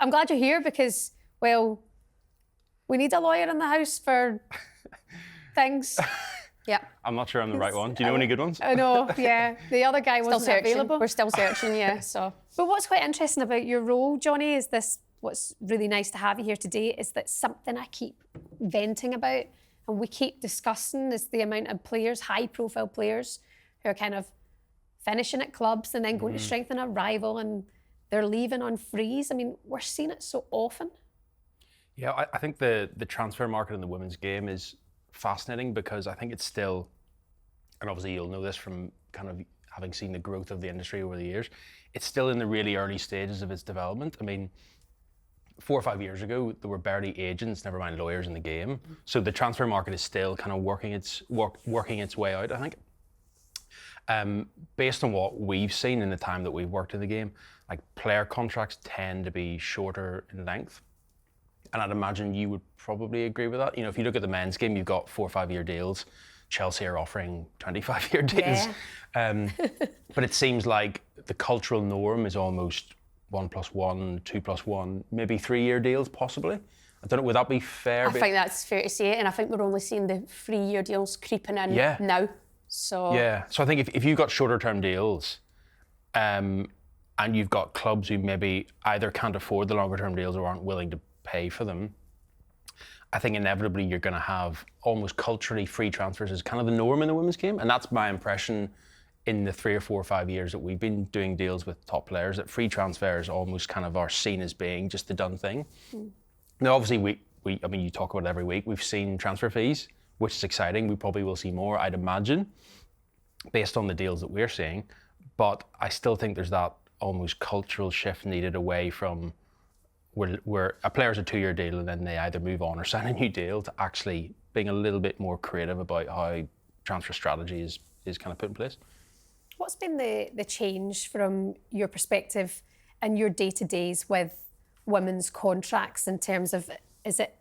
I'm glad you're here because, well, we need a lawyer in the house for things. Yeah. I'm not sure I'm the right one. Do you know any good ones? I know, yeah. The other guy wasn't available. We're still searching, yeah. So, but what's quite interesting about your role, Jonny, is this. What's really nice to have you here today is that something I keep venting about and we keep discussing is the amount of players, high-profile players, who are kind of finishing at clubs and then going to strengthen a rival and they're leaving on frees. I mean, we're seeing it so often. Yeah, I think the transfer market in the women's game is fascinating because I think it's still, and obviously you'll know this from kind of having seen the growth of the industry over the years, it's still in the really early stages of its development. I mean, 4 or 5 years ago, there were barely agents, never mind lawyers in the game. So the transfer market is still kind of working its way out, I think. Based on what we've seen in the time that we've worked in the game, like player contracts tend to be shorter in length. And I'd imagine you would probably agree with that. You know, if you look at the men's game, you've got 4 or 5 year deals. Chelsea are offering 25-year deals. Yeah. But it seems like the cultural norm is almost 1+1, 2+1, maybe 3-year deals possibly. I don't know, would that be fair? I think that's fair to say, and I think we're only seeing the 3-year deals creeping in now. So yeah, so I think if you've got shorter term deals, and you've got clubs who maybe either can't afford the longer term deals or aren't willing to pay for them, I think inevitably you're going to have almost culturally free transfers as kind of the norm in the women's game, and that's my impression in the 3 or 4 or 5 years that we've been doing deals with top players, that free transfers almost kind of are seen as being just the done thing. Now, obviously, I mean, you talk about it every week. We've seen transfer fees, which is exciting. We probably will see more, I'd imagine, based on the deals that we're seeing. But I still think there's that almost cultural shift needed away from where a player's a 2-year deal and then they either move on or sign a new deal to actually being a little bit more creative about how transfer strategy is kind of put in place. What's been the change from your perspective in your day-to-days with women's contracts in terms of, is it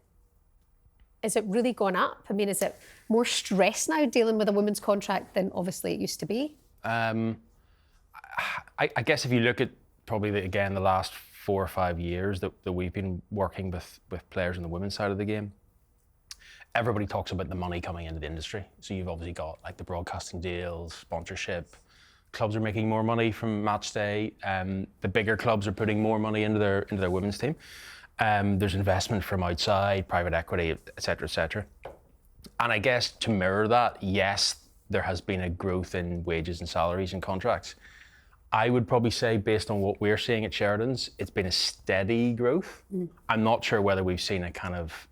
really gone up? I mean, is it more stress now dealing with a women's contract than obviously it used to be? I guess if you look at probably, the last 4 or 5 years that we've been working with players on the women's side of the game, everybody talks about the money coming into the industry. So you've obviously got like the broadcasting deals, sponsorship. Clubs are making more money from match day. The bigger clubs are putting more money into their women's team. There's investment from outside, private equity, et cetera, et cetera. And I guess to mirror that, yes, there has been a growth in wages and salaries and contracts. I would probably say, based on what we're seeing at Sheridan's, it's been a steady growth. I'm not sure whether we've seen a kind of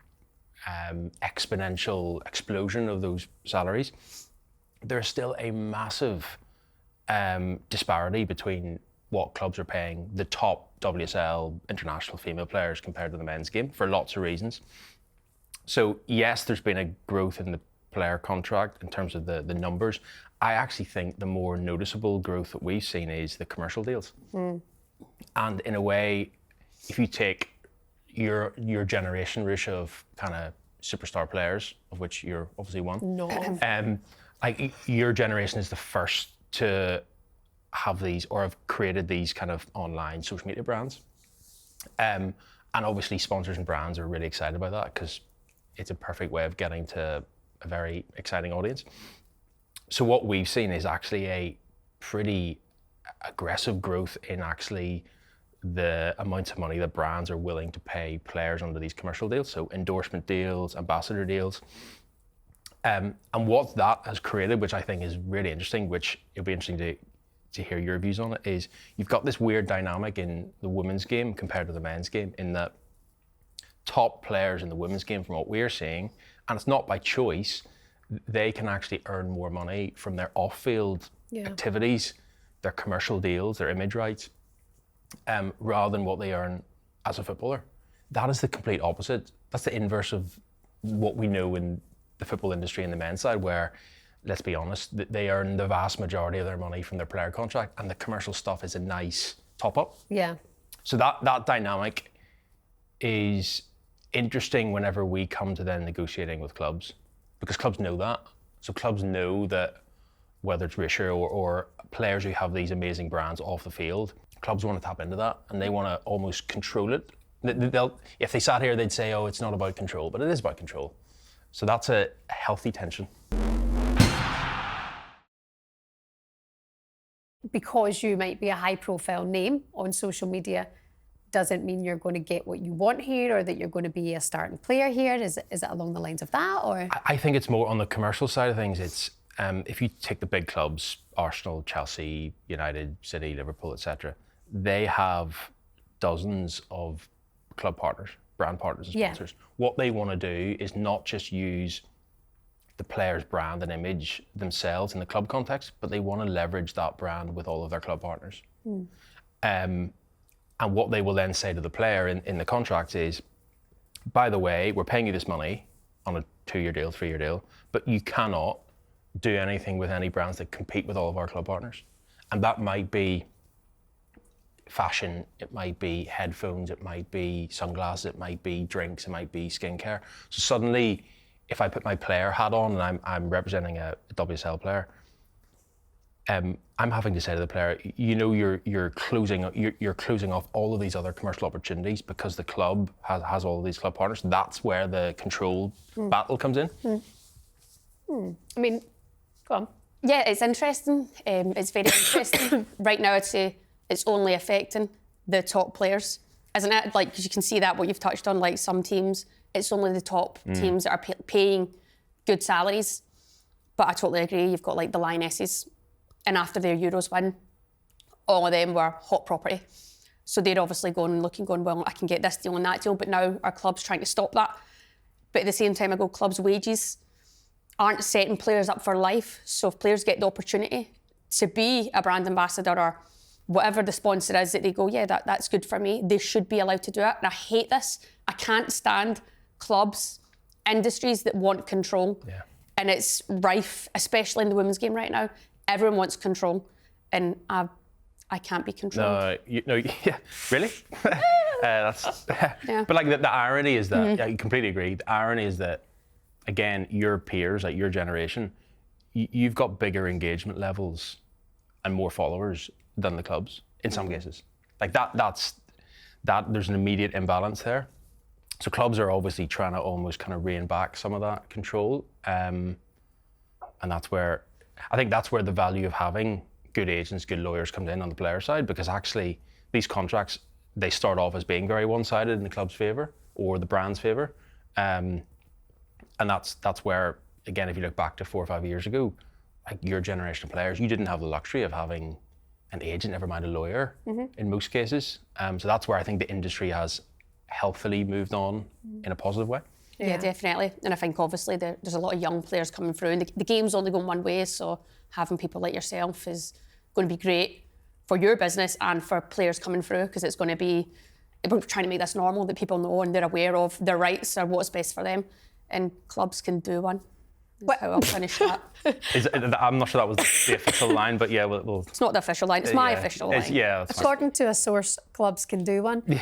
exponential explosion of those salaries. There's still a massive disparity between what clubs are paying the top WSL international female players compared to the men's game for lots of reasons. So yes, there's been a growth in the player contract in terms of the numbers. I actually think the more noticeable growth that we've seen is the commercial deals. And in a way, if you take your generation, Ruesha, of kind of superstar players, of which you're obviously one. No. Like your generation is the first to have these or have created these kind of online social media brands. And obviously sponsors and brands are really excited about that because it's a perfect way of getting to a very exciting audience. So what we've seen is actually a pretty aggressive growth in actually the amounts of money that brands are willing to pay players under these commercial deals. So endorsement deals, ambassador deals. And what that has created, which I think is really interesting, which it'll be interesting to hear your views on it, is you've got this weird dynamic in the women's game compared to the men's game, in that top players in the women's game, from what we're seeing, and it's not by choice, they can actually earn more money from their off-field activities, their commercial deals, their image rights, rather than what they earn as a footballer. That is the complete opposite. That's the inverse of what we know in the football industry in the men's side, where, let's be honest, they earn the vast majority of their money from their player contract, and the commercial stuff is a nice top-up. Yeah. So that dynamic is interesting whenever we come to then negotiating with clubs, because clubs know that. So clubs know that whether it's Ruesha or players who have these amazing brands off the field, clubs want to tap into that and they want to almost control it If they sat here, they'd say, oh, it's not about control, but it is about control. So that's a healthy tension. Because you might be a high-profile name on social media, doesn't mean you're going to get what you want here, or that you're going to be a starting player here. Is it along the lines of that, or? I think it's more on the commercial side of things. It's if you take the big clubs, Arsenal, Chelsea, United, City, Liverpool, etc., they have dozens of club partners, brand partners and sponsors. Yeah. What they want to do is not just use the player's brand and image themselves in the club context, but they want to leverage that brand with all of their club partners. And what they will then say to the player in the contract is, by the way, we're paying you this money on a 2-year deal, 3-year deal, but you cannot do anything with any brands that compete with all of our club partners. And that might be fashion, it might be headphones, it might be sunglasses, it might be drinks, it might be skincare. So suddenly, if I put my player hat on and I'm representing a WSL player, I'm having to say to the player, you know, you're closing off all of these other commercial opportunities because the club has all of these club partners. That's where the control battle comes in. I mean, go on. Yeah, it's interesting. It's very interesting. Right now, I'd say it's only affecting the top players, isn't it? Like, because you can see that what you've touched on, like some teams, it's only the top teams that are paying good salaries. But I totally agree. You've got like the Lionesses. And after their Euros win, all of them were hot property. So they're obviously going, well, I can get this deal and that deal, but now our club's trying to stop that. But at the same time, clubs' wages aren't setting players up for life. So if players get the opportunity to be a brand ambassador or whatever the sponsor is, that they go, yeah, that's good for me, they should be allowed to do it. And I hate this. I can't stand clubs, industries that want control. Yeah. And it's rife, especially in the women's game right now. Everyone wants control, and I can't be controlled. Yeah, really? That's. Yeah. But like the irony is that I completely agree. The irony is that, again, your peers, like your generation, you've got bigger engagement levels and more followers than the clubs in some cases. Like that's there's an immediate imbalance there. So clubs are obviously trying to almost kind of rein back some of that control, and that's where. I think that's where the value of having good agents, good lawyers comes in on the player side, because actually these contracts, they start off as being very one-sided in the club's favour or the brand's favour. And that's where, again, if you look back to 4 or 5 years ago, like your generation of players, you didn't have the luxury of having an agent, never mind a lawyer, in most cases. So that's where I think the industry has healthily moved on in a positive way. Yeah, definitely. And I think obviously there's a lot of young players coming through, and the game's only going one way, so having people like yourself is going to be great for your business and for players coming through, because it's going to be, we're trying to make this normal, that people know and they're aware of their rights or what's best for them, and clubs can do one. How I'll finish that. I'm not sure that was the official line, but yeah, we'll... It's not the official line, it's my official line. Yeah, according to a source, clubs can do one. But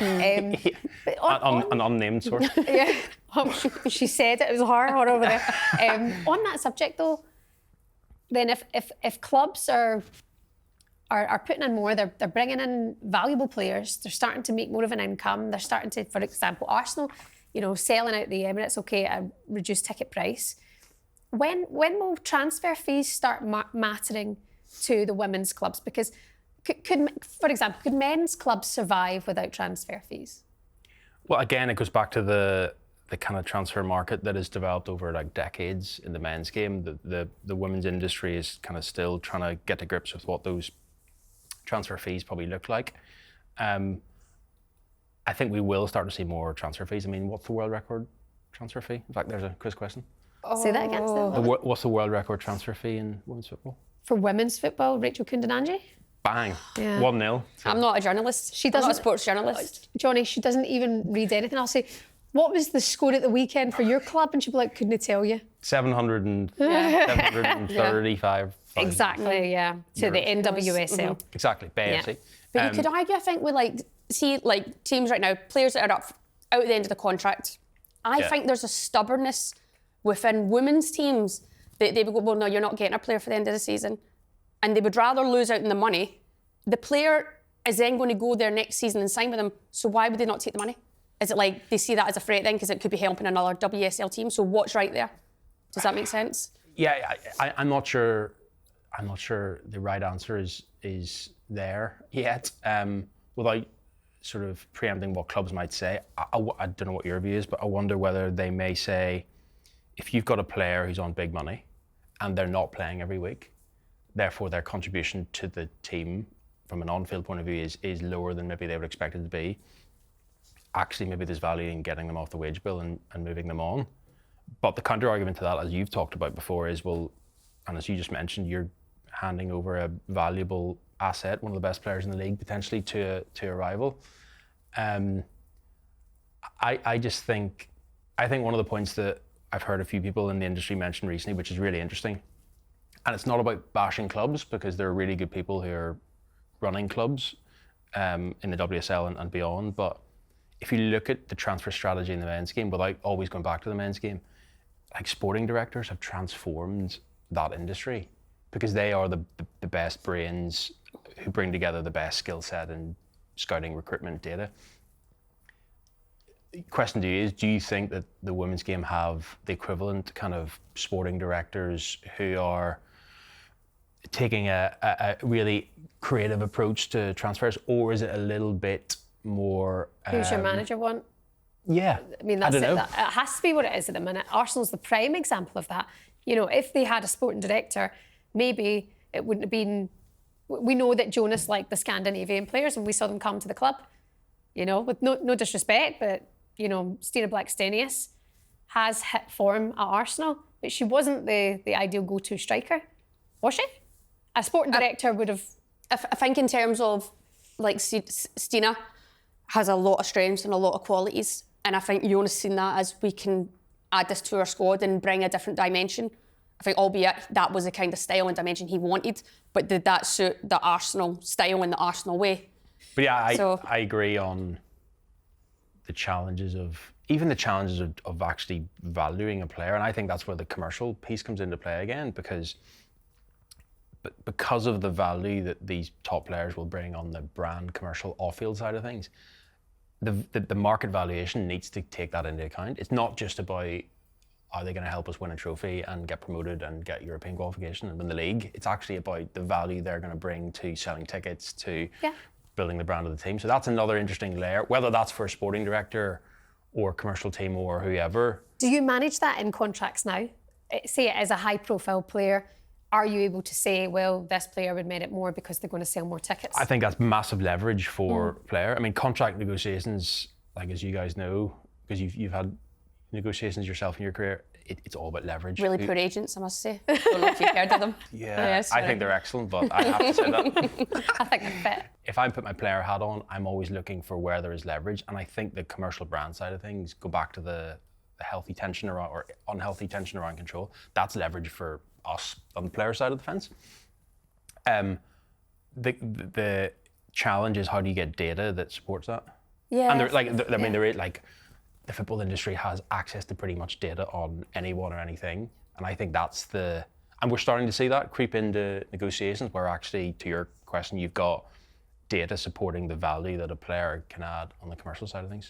an unnamed source. Yeah, she said it was her over there. On that subject though, then if clubs are putting in more, they're bringing in valuable players, they're starting to make more of an income, they're starting to, for example, Arsenal, selling out the Emirates, okay, at a reduced ticket price. When will transfer fees start mattering to the women's clubs? Because for example, could men's clubs survive without transfer fees? Well, again, it goes back to the kind of transfer market that has developed over like decades in the men's game. The women's industry is kind of still trying to get to grips with what those transfer fees probably look like. I think we will start to see more transfer fees. I mean, what's the world record transfer fee? In fact, there's a quiz question. Say that again. What's the world record transfer fee in women's football? For women's football, Rachel Kundananji? Bang. Yeah. 1-0. I'm not a journalist. I'm not a sports journalist. Jonny, she doesn't even read anything. I'll say, what was the score at the weekend for your club? And she'll be like, couldn't I tell you? 735. Exactly, yeah. To the NWSL. Exactly, BFC. But you could argue, I think, with teams right now, players that are out at the end of the contract, I think there's a stubbornness within women's teams that they would go, well, no, you're not getting a player for the end of the season. And they would rather lose out on the money. The player is then going to go there next season and sign with them, so why would they not take the money? Is it like they see that as a threat then because it could be helping another WSL team? So what's right there? Does that make sense? Yeah, I'm not sure. I'm not sure the right answer is there yet. Without sort of preempting what clubs might say, I don't know what your view is, but I wonder whether they may say, if you've got a player who's on big money and they're not playing every week, therefore their contribution to the team from an on-field point of view is lower than maybe they would expect it to be. Actually, maybe there's value in getting them off the wage bill and moving them on. But the counter argument to that, as you've talked about before, is, well, and as you just mentioned, you're handing over a valuable asset, one of the best players in the league, potentially to a rival. I just think, one of the points that I've heard a few people in the industry mention recently, which is really interesting, and it's not about bashing clubs, because there are really good people who are running clubs in the WSL and beyond, but if you look at the transfer strategy in the men's game, without always going back to the men's game, like sporting directors have transformed that industry, because they are the best brains who bring together the best skill set in scouting, recruitment, data. Question to you is, do you think that the women's game have the equivalent kind of sporting directors who are taking a really creative approach to transfers, or is it a little bit more... Who's your manager want? Yeah, I mean, that's it. It has to be what it is at the minute. Arsenal's the prime example of that. You know, if they had a sporting director, maybe it wouldn't have been... We know that Jonas liked the Scandinavian players and we saw them come to the club. You know, with no disrespect, but, you know, Stina Blackstenius has hit form at Arsenal, but she wasn't the ideal go-to striker, was she? A sporting director would have... I think in terms of, like, Stina has a lot of strengths and a lot of qualities, and I think Jonas seen that as, we can add this to our squad and bring a different dimension. I think, albeit that was the kind of style and dimension he wanted, but did that suit the Arsenal style and the Arsenal way? But yeah, I agree on the challenges of actually valuing a player, and I think that's where the commercial piece comes into play again, because of the value that these top players will bring on the brand commercial off-field side of things, the market valuation needs to take that into account. It's not just about, are they going to help us win a trophy and get promoted and get European qualification and win the league? It's actually about the value they're going to bring to selling tickets, to building the brand of the team. So that's another interesting layer, whether that's for a sporting director or commercial team or whoever. Do you manage that in contracts now? Say it as a high-profile player, are you able to say, well, this player would merit more because they're going to sell more tickets? I think that's massive leverage for player. I mean, contract negotiations, like, as you guys know, because you've had negotiations yourself in your career, it's all about leverage. Really poor agents, I must say. Don't know if you've heard of them. Yeah, I think they're excellent, but I have to say that. I think they're fit. If I put my player hat on, I'm always looking for where there is leverage, and I think the commercial brand side of things go back to the healthy tension around, or unhealthy tension around control. That's leverage for us on the player side of the fence. The challenge is, how do you get data that supports that? Yeah. And the football industry has access to pretty much data on anyone or anything, and I think and we're starting to see that creep into negotiations, where actually, to your question, you've got data supporting the value that a player can add on the commercial side of things.